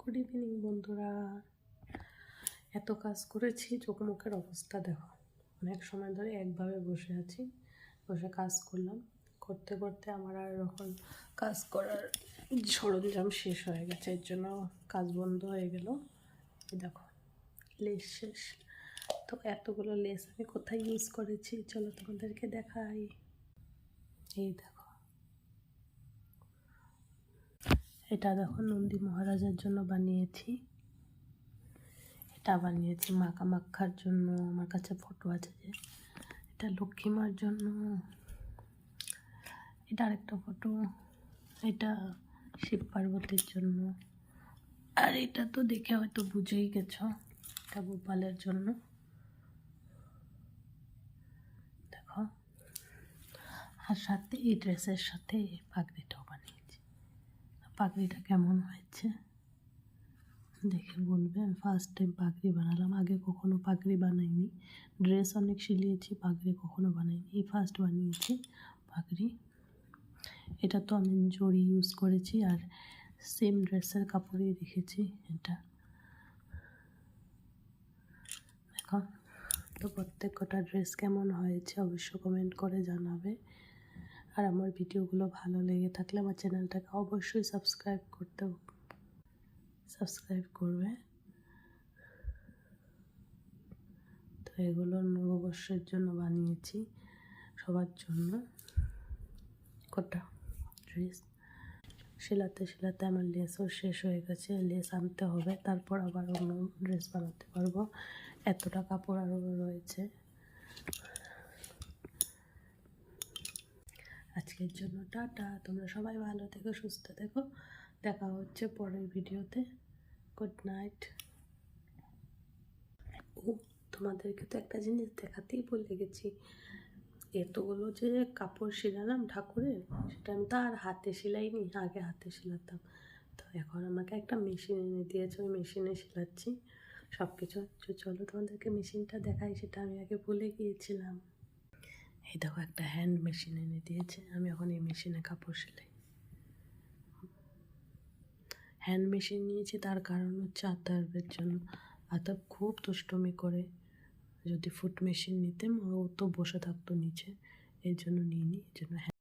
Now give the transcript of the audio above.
Good evening বন্ধুরা। এত কাজ করেছি, চোখ মুখের অবস্থা দেখো। অনেক সময় ধরে একভাবে বসে আছি, বসে কাজ করলাম। করতে করতে আমার আর এখন কাজ করার সরঞ্জাম শেষ হয়ে গেছে, এর জন্য কাজ বন্ধ হয়ে গেল। দেখো লেস শেষ। তো এতগুলো লেস আমি কোথায় ইউজ করেছি চলো তোমাদেরকে দেখাই। এই দেখো, এটা দেখো নন্দী মহারাজের জন্য বানিয়েছি। এটা বানিয়েছি মা কামাক্ষার জন্য, আমার কাছে ফটো আছে যে। এটা লক্ষ্মী মার জন্য, এটা আরেকটা ফটো, এটা শিব পার্বতীর জন্য, আর এটা তো দেখে হয়তো বুঝেই গেছো, এটা গোপালের জন্য। দেখো, আর সাথে এই ড্রেসের সাথে এই পাগড়িটাও বানিয়েছি। পাগড়িটা কেমন হয়েছে দেখে বলবে। আমি ফার্স্ট টাইম পাগড়ি বানালাম, আগে কখনো পাগড়ি বানাইনি। ড্রেস অনেক সিলিয়েছি, পাগড়ি কখনো বানাইনি, এই ফার্স্ট বানিয়েছি পাগড়ি। এটা তো আমি জড়ি ইউজ করেছি, আর সেম ড্রেসের কাপড়ই রেখেছি এটা। দেখো তো প্রত্যেক কটা ড্রেস কেমন হয়েছে অবশ্য কমেন্ট করে জানাবে। আর আমার ভিডিওগুলো ভালো লেগে থাকলে আমার চ্যানেলটাকে অবশ্যই সাবস্ক্রাইব করবে। তো এগুলো নববর্ষের জন্য বানিয়েছি, সবার জন্য কটা ড্রেস। সেলাতে সেলাতে আমার লেসও শেষ হয়ে গেছে, লেস আনতে হবে, তারপর আবার অন্য ড্রেস বানাতে পারবো। এতটা কাপড় আরও রয়েছে। আজকের জন্য টাটা, তোমরা সবাই ভালো থেকো, সুস্থ থেকো। দেখা হচ্ছে পরের ভিডিওতে। Good night. ও, তোমাদেরকে তো একটা জিনিস দেখাতেই ভুলে গেছি। এতগুলো যে কাপড় সিলালাম ঠাকুরের, সেটা আমি তো আর হাতে সিলাইনি, আগে হাতে সিলাতাম। তো এখন আমাকে একটা মেশিন এনে দিয়েছে, ওই মেশিনে সিলাচ্ছি সব কিছু। চলো তোমাদেরকে মেশিনটা দেখাই, সেটা আমি আগে ভুলে গিয়েছিলাম। এই দেখো, একটা হ্যান্ড মেশিন এনে দিয়েছে, আমি এখন এই মেশিনে কাপড় সেলাই। হ্যান্ড মেশিন নিয়েছি তার কারণ হচ্ছে আতাবের জন্য। আতাব খুব দুষ্টুমি করে, যদি ফুট মেশিন নিতাম ও তো বসে থাকতো নিচে, এর জন্য নিইনি, এর জন্য